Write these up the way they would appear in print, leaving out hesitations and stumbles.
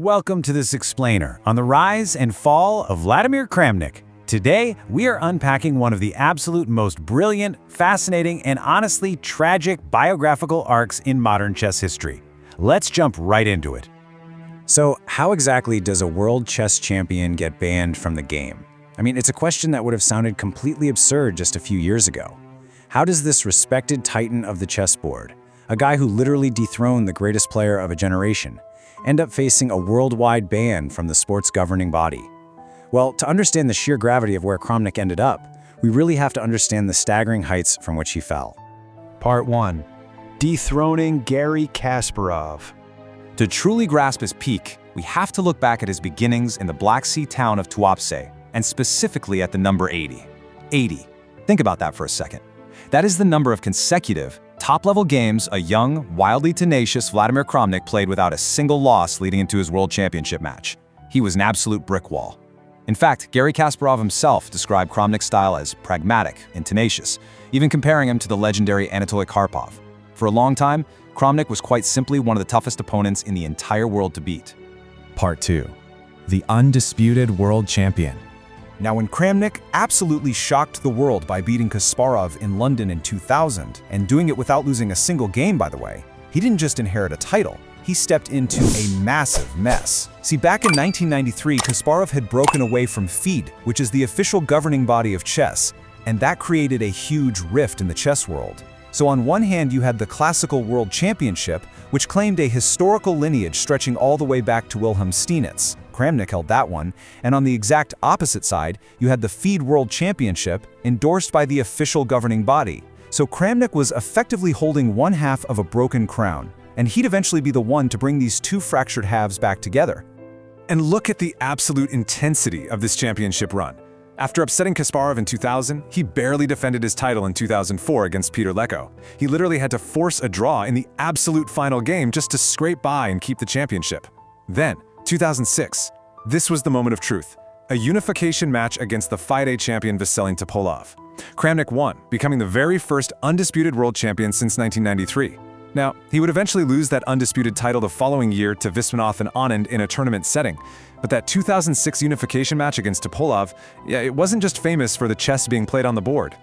Welcome to this explainer on the rise and fall of Vladimir Kramnik. Today, we are unpacking one of the absolute most brilliant, fascinating, and honestly tragic biographical arcs in modern chess history. Let's jump right into it. So, how exactly does a world chess champion get banned from the game? I mean, it's a question that would have sounded completely absurd just a few years ago. How does this respected titan of the chessboard, a guy who literally dethroned the greatest player of a generation, end up facing a worldwide ban from the sport's governing body? Well, to understand the sheer gravity of where Kramnik ended up, we really have to understand the staggering heights from which he fell. Part 1. Dethroning Garry Kasparov. To truly grasp his peak, we have to look back at his beginnings in the Black Sea town of Tuapse, and specifically at the number 80. 80. Think about that for a second. That is the number of consecutive, top-level games a young, wildly tenacious Vladimir Kramnik played without a single loss leading into his world championship match. He was an absolute brick wall. In fact, Garry Kasparov himself described Kramnik's style as pragmatic and tenacious, even comparing him to the legendary Anatoly Karpov. For a long time, Kramnik was quite simply one of the toughest opponents in the entire world to beat. Part 2. The undisputed world champion. Now, when Kramnik absolutely shocked the world by beating Kasparov in London in 2000, and doing it without losing a single game, by the way, he didn't just inherit a title, he stepped into a massive mess. See, back in 1993, Kasparov had broken away from FIDE, which is the official governing body of chess, and that created a huge rift in the chess world. So on one hand, you had the Classical World Championship, which claimed a historical lineage stretching all the way back to Wilhelm Steinitz. Kramnik held that one. And on the exact opposite side, you had the FIDE World Championship, endorsed by the official governing body. So Kramnik was effectively holding one half of a broken crown, and he'd eventually be the one to bring these two fractured halves back together. And look at the absolute intensity of this championship run. After upsetting Kasparov in 2000, he barely defended his title in 2004 against Peter Lecco. He literally had to force a draw in the absolute final game just to scrape by and keep the championship. Then, 2006, this was the moment of truth. A unification match against the FIDE champion Vasily Topalov. Kramnik won, becoming the very first undisputed world champion since 1993. Now, he would eventually lose that undisputed title the following year to Viswanathan and Anand in a tournament setting. But that 2006 unification match against Topalov, it wasn't just famous for the chess being played on the board.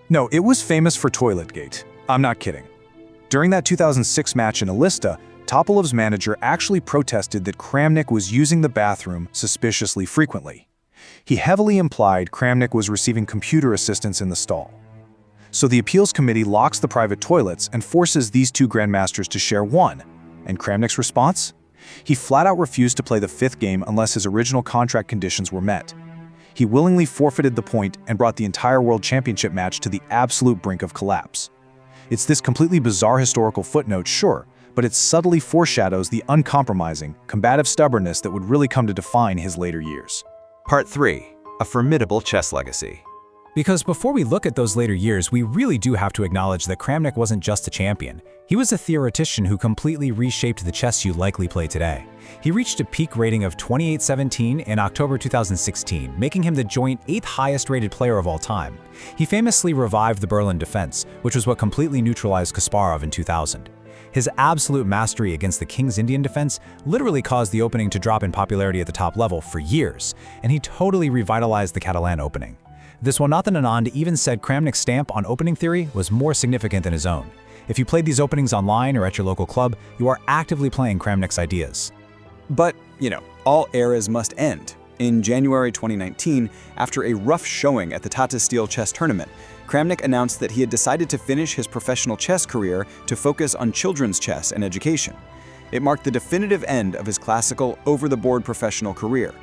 No, it was famous for Toiletgate. I'm not kidding. During that 2006 match in Elista, Topalov's manager actually protested that Kramnik was using the bathroom suspiciously frequently. He heavily implied Kramnik was receiving computer assistance in the stall. So the appeals committee locks the private toilets and forces these two grandmasters to share one. And Kramnik's response? He flat out refused to play the fifth game unless his original contract conditions were met. He willingly forfeited the point and brought the entire world championship match to the absolute brink of collapse. It's this completely bizarre historical footnote, sure, but it subtly foreshadows the uncompromising, combative stubbornness that would really come to define his later years. Part 3. A formidable chess legacy. Because before we look at those later years, we really do have to acknowledge that Kramnik wasn't just a champion. He was a theoretician who completely reshaped the chess you likely play today. He reached a peak rating of 2817 in October 2016, making him the joint 8th highest rated player of all time. He famously revived the Berlin defense, which was what completely neutralized Kasparov in 2000. His absolute mastery against the King's Indian defense literally caused the opening to drop in popularity at the top level for years, and he totally revitalized the Catalan opening. Viswanathan and Anand even said Kramnik's stamp on opening theory was more significant than his own. If you played these openings online or at your local club, you are actively playing Kramnik's ideas. But, all eras must end. In January 2019, after a rough showing at the Tata Steel chess tournament, Kramnik announced that he had decided to finish his professional chess career to focus on children's chess and education. It marked the definitive end of his classical, over-the-board professional career.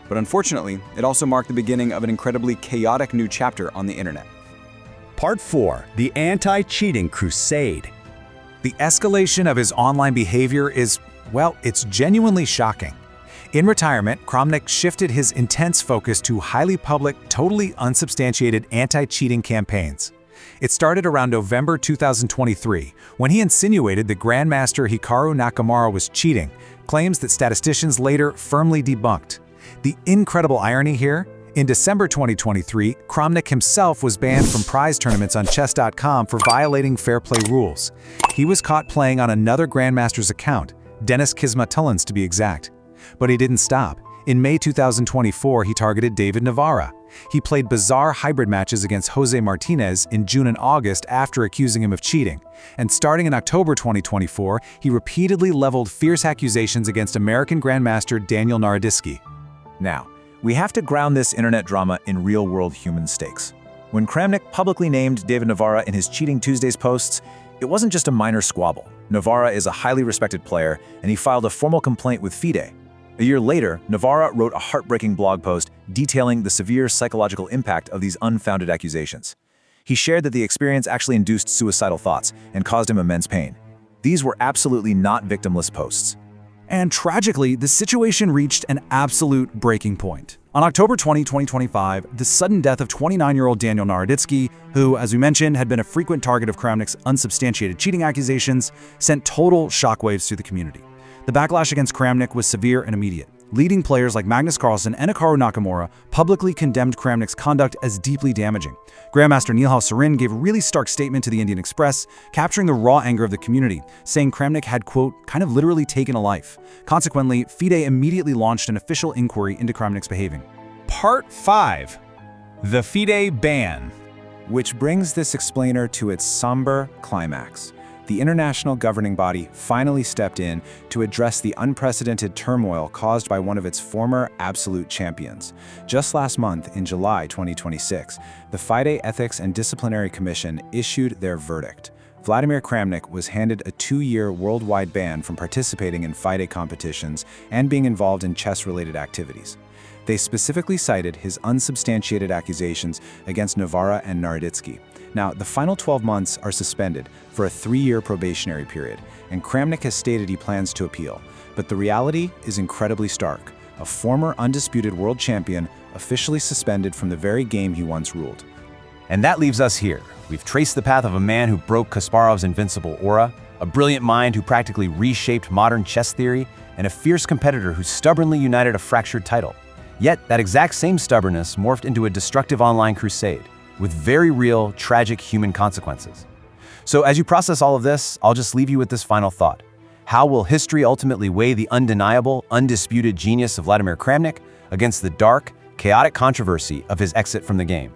But unfortunately, it also marked the beginning of an incredibly chaotic new chapter on the internet. Part 4. The anti-cheating crusade. The escalation of his online behavior is, well, it's genuinely shocking. In retirement, Kramnik shifted his intense focus to highly public, totally unsubstantiated anti-cheating campaigns. It started around November 2023, when he insinuated that Grandmaster Hikaru Nakamura was cheating, claims that statisticians later firmly debunked. The incredible irony here? In December 2023, Kramnik himself was banned from prize tournaments on chess.com for violating fair play rules. He was caught playing on another Grandmaster's account, Denis Kismatullin's to be exact. But he didn't stop. In May 2024, he targeted David Navarra. He played bizarre hybrid matches against Jose Martinez in June and August after accusing him of cheating. And starting in October 2024, he repeatedly leveled fierce accusations against American Grandmaster Daniel Naroditsky. Now, we have to ground this internet drama in real-world human stakes. When Kramnik publicly named David Navarra in his Cheating Tuesdays posts, it wasn't just a minor squabble. Navarra is a highly respected player, and he filed a formal complaint with FIDE. A year later, Navarra wrote a heartbreaking blog post detailing the severe psychological impact of these unfounded accusations. He shared that the experience actually induced suicidal thoughts and caused him immense pain. These were absolutely not victimless posts. And tragically, the situation reached an absolute breaking point. On October 20, 2025, the sudden death of 29-year-old Daniel Naroditsky, who, as we mentioned, had been a frequent target of Kramnik's unsubstantiated cheating accusations, sent total shockwaves through the community. The backlash against Kramnik was severe and immediate. Leading players like Magnus Carlsen and Hikaru Nakamura publicly condemned Kramnik's conduct as deeply damaging. Grandmaster Nihal Sarin gave a really stark statement to the Indian Express, capturing the raw anger of the community, saying Kramnik had, quote, kind of literally taken a life. Consequently, FIDE immediately launched an official inquiry into Kramnik's behavior. Part 5. The FIDE Ban. Which brings this explainer to its somber climax. The international governing body finally stepped in to address the unprecedented turmoil caused by one of its former absolute champions. Just last month, in July 2026, the FIDE Ethics and Disciplinary Commission issued their verdict. Vladimir Kramnik was handed a 2-year worldwide ban from participating in FIDE competitions and being involved in chess-related activities. They specifically cited his unsubstantiated accusations against Navarra and Naroditsky. Now, the final 12 months are suspended for a 3-year probationary period, and Kramnik has stated he plans to appeal. But the reality is incredibly stark. A former undisputed world champion officially suspended from the very game he once ruled. And that leaves us here. We've traced the path of a man who broke Kasparov's invincible aura, a brilliant mind who practically reshaped modern chess theory, and a fierce competitor who stubbornly united a fractured title. Yet, that exact same stubbornness morphed into a destructive online crusade, with very real, tragic human consequences. So as you process all of this, I'll just leave you with this final thought. How will history ultimately weigh the undeniable, undisputed genius of Vladimir Kramnik against the dark, chaotic controversy of his exit from the game?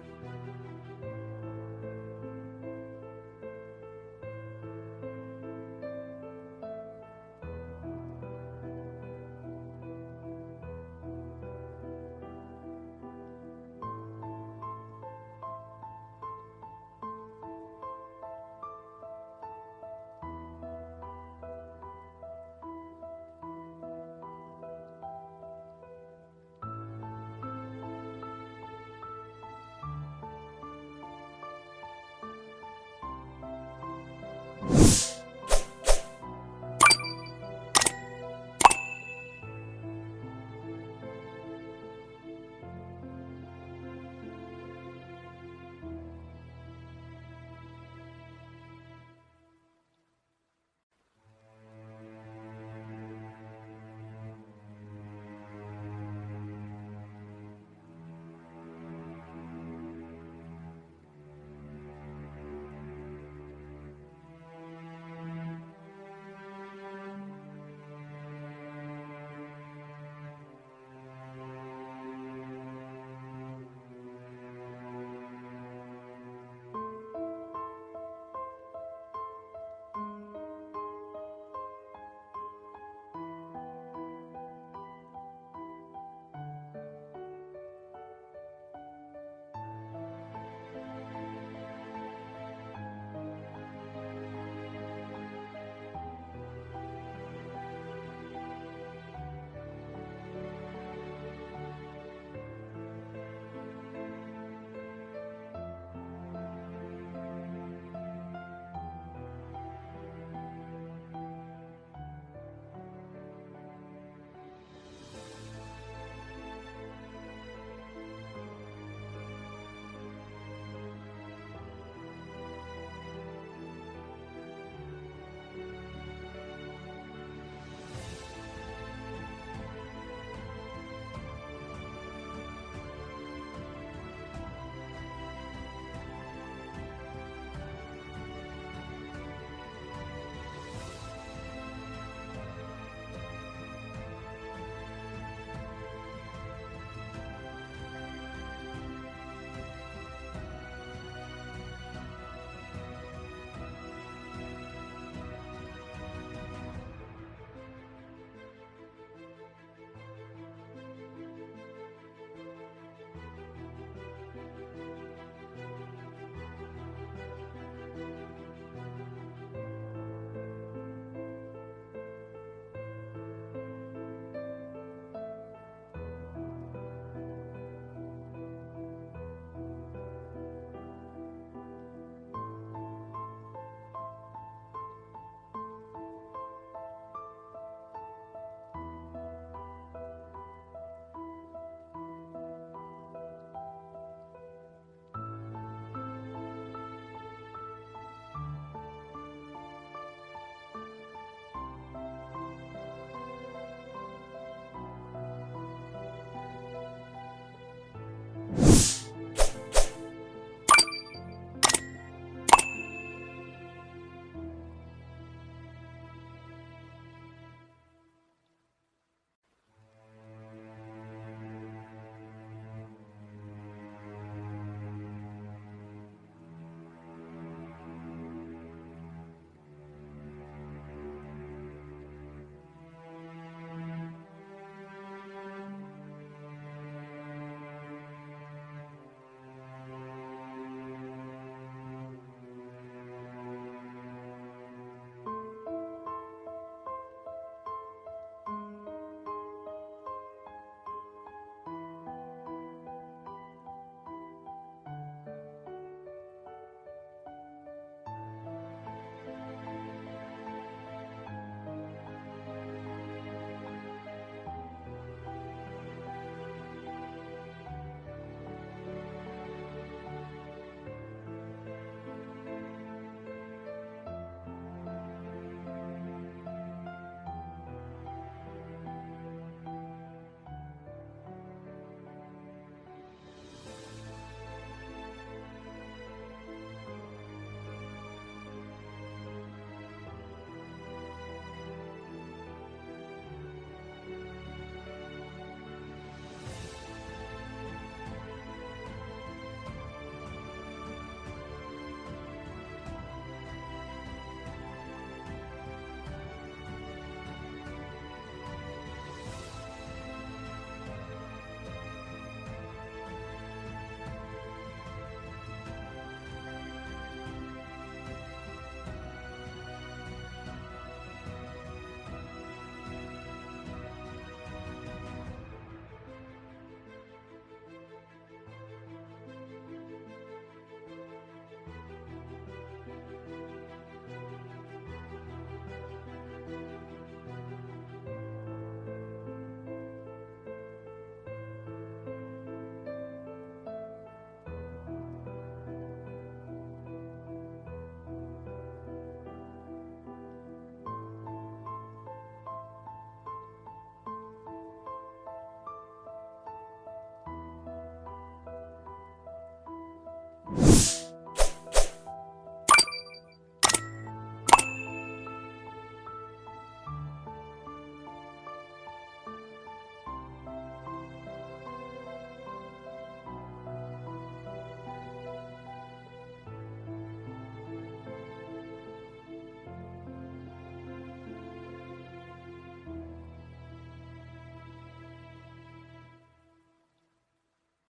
you.